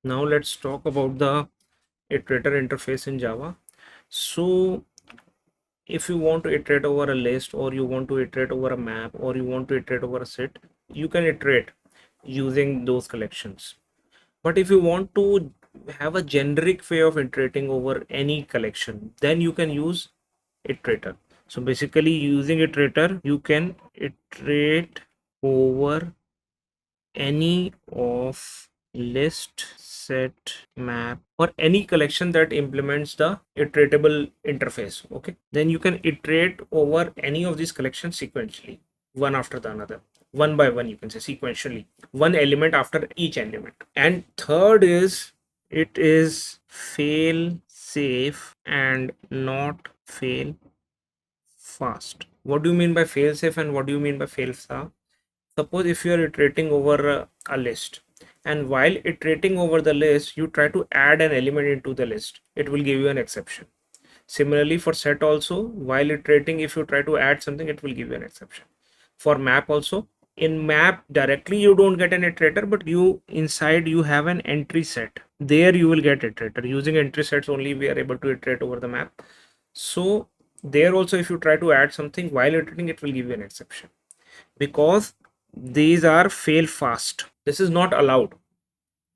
Now let's talk about the iterator interface in Java. So if you want to iterate over a list, or you want to iterate over a map, or you want to iterate over a set, you can iterate using those collections. But if you want to have a generic way of iterating over any collection, then you can use iterator. So basically, using iterator, you can iterate over any of list, set, map, or any collection that implements the iteratable interface. Okay, then you can iterate over any of these collections sequentially, one after the another, one by one, you can say sequentially, one element after each element. And third is, it is fail safe and not fail fast. What do you mean by fail safe and what do you mean by fail fast? Suppose if you are iterating over a list, and while iterating over the list you try to add an element into the list, it will give you an exception. Similarly for set also, while iterating, if you try to add something, it will give you an exception. For map also, in map directly you don't get an iterator, but you inside you have an entry set, there you will get iterator. Using entry sets only we are able to iterate over the map. So there also, if you try to add something while iterating, it will give you an exception, because these are fail fast. This is not allowed.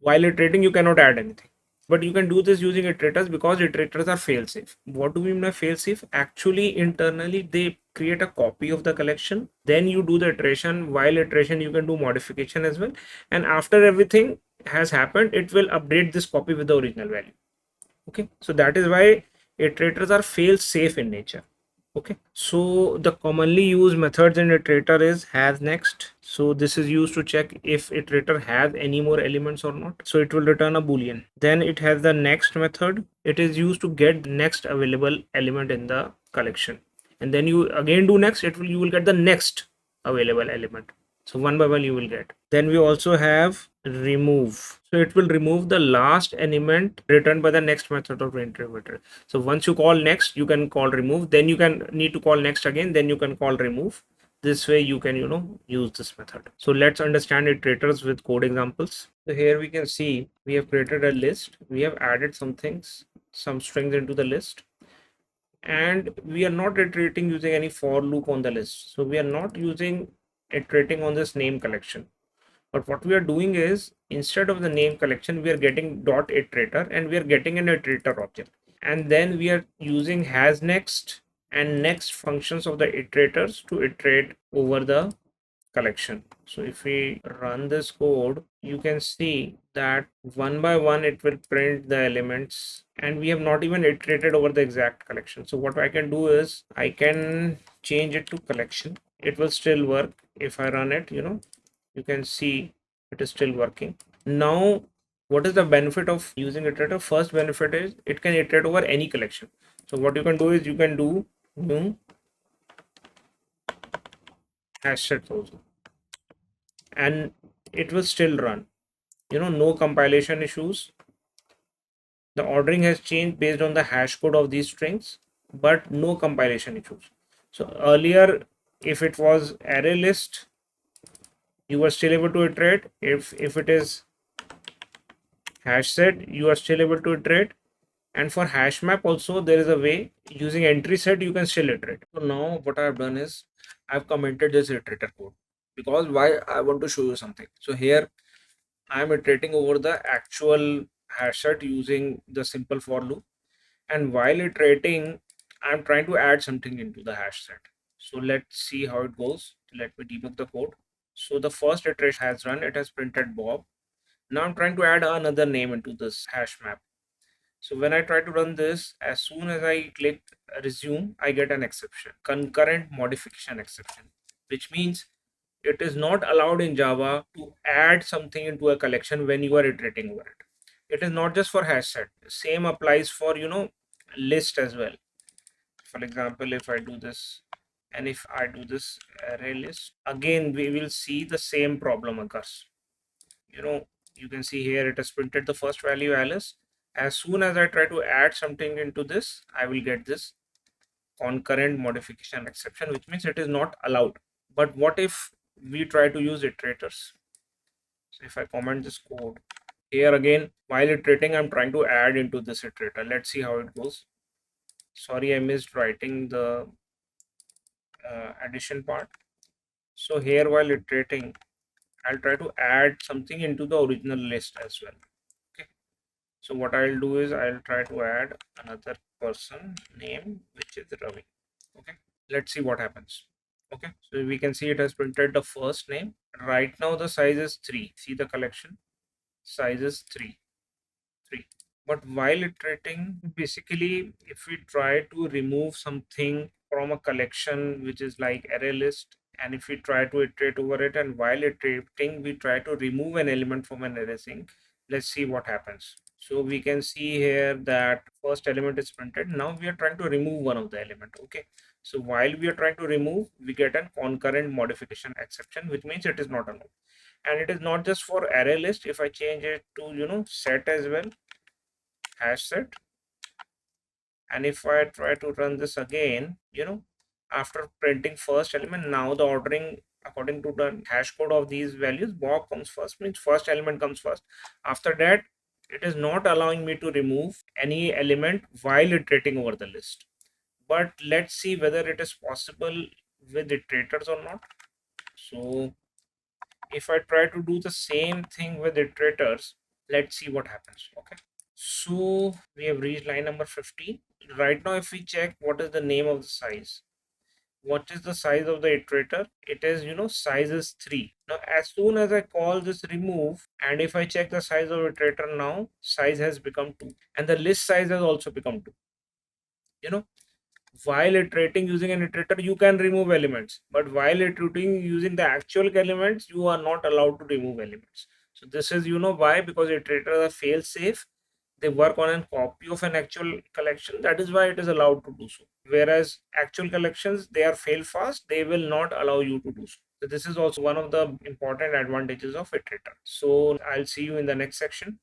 While iterating you cannot add anything, but you can do this using iterators, because iterators are fail safe. What do we mean by fail safe? Actually internally they create a copy of the collection, then you do the iteration. While iteration you can do modification as well, and after everything has happened, it will update this copy with the original value. Okay, so that is why iterators are fail safe in nature. Okay, so the commonly used methods in iterator is has next. So this is used to check if iterator has any more elements or not, so it will return a boolean. Then it has the next method. It is used to get next available element in the collection, and then you again do next, it will, you will get the next available element. So one by one you will get. Then we also have remove. So it will remove the last element returned by the next method of iterator. So once you call next, you can call remove, then you can need to call next again, then you can call remove. This way you can, use this method. So let's understand iterators with code examples. So here we can see we have created a list, we have added some things, some strings into the list, and we are not iterating using any for loop on the list. So we are not using iterating on this name collection. But what we are doing is, instead of the name collection, we are getting dot iterator, and we are getting an iterator object. And then we are using has next and next functions of the iterators to iterate over the collection. So if we run this code, you can see that one by one it will print the elements, and we have not even iterated over the exact collection. So what I can do is I can change it to collection. It will still work. If I run it, you can see it is still working. Now what is the benefit of using iterator? First benefit is it can iterate over any collection. So what you can do is you can do new hash set also, and it will still run. No compilation issues. The ordering has changed based on the hash code of these strings, but no compilation issues. So earlier, if it was array list, you were still able to iterate. If it is hash set, you are still able to iterate. And for hash map also, there is a way. Using entry set, you can still iterate. So now what I've done is I've commented this iterator code, because why, I want to show you something. So here I am iterating over the actual hash set using the simple for loop, and while iterating I'm trying to add something into the hash set. So let's see how it goes. Let me debug the code. So the first iteration has run, it has printed Bob. Now I'm trying to add another name into this hash map. So when I try to run this, as soon as I click resume, I get an exception, concurrent modification exception, which means it is not allowed in Java to add something into a collection when you are iterating over it. It is not just for hash set. Same applies for, list as well. For example, if I do this, and if I do this array list, again we will see the same problem occurs. You can see here it has printed the first value Alice. As soon as I try to add something into this, I will get this concurrent modification exception, which means it is not allowed. But what if we try to use iterators? So if I comment this code Here again, while iterating, I'm trying to add into this iterator. Let's see how it goes. Sorry, I missed writing the addition part. So here while iterating, I'll try to add something into the original list as well. Okay. So what I'll do is I'll try to add another person name, which is Ravi. Okay. Let's see what happens. Okay. So we can see it has printed the first name. Right now the size is 3. See the collection? Size is 3. 3. But while iterating, basically, if we try to remove something from a collection which is like array list, and if we try to iterate over it, and while iterating, we try to remove an element from an array sync, let's see what happens. So we can see here that first element is printed. Now we are trying to remove one of the element. Okay. So while we are trying to remove, we get a concurrent modification exception, which means it is not a node. And it is not just for array list. If I change it to, set as well, hash set, and if I try to run this again, after printing first element, now the ordering according to the hash code of these values, Bob comes first, means first element comes first. After that, it is not allowing me to remove any element while iterating over the list. But let's see whether it is possible with iterators or not. So if I try to do the same thing with iterators, let's see what happens. Okay. So we have reached line number 15. Right now, if we check what is the name of the size, what is the size of the iterator? It is, size is 3. Now, as soon as I call this remove, and if I check the size of iterator now, size has become 2. And the list size has also become 2. You know, while iterating using an iterator, you can remove elements. But while iterating using the actual elements, you are not allowed to remove elements. So this is, why? Because iterators are fail safe. They work on a copy of an actual collection. That is why it is allowed to do so. Whereas actual collections, they are fail fast. They will not allow you to do so. So this is also one of the important advantages of iterator. So I'll see you in the next section.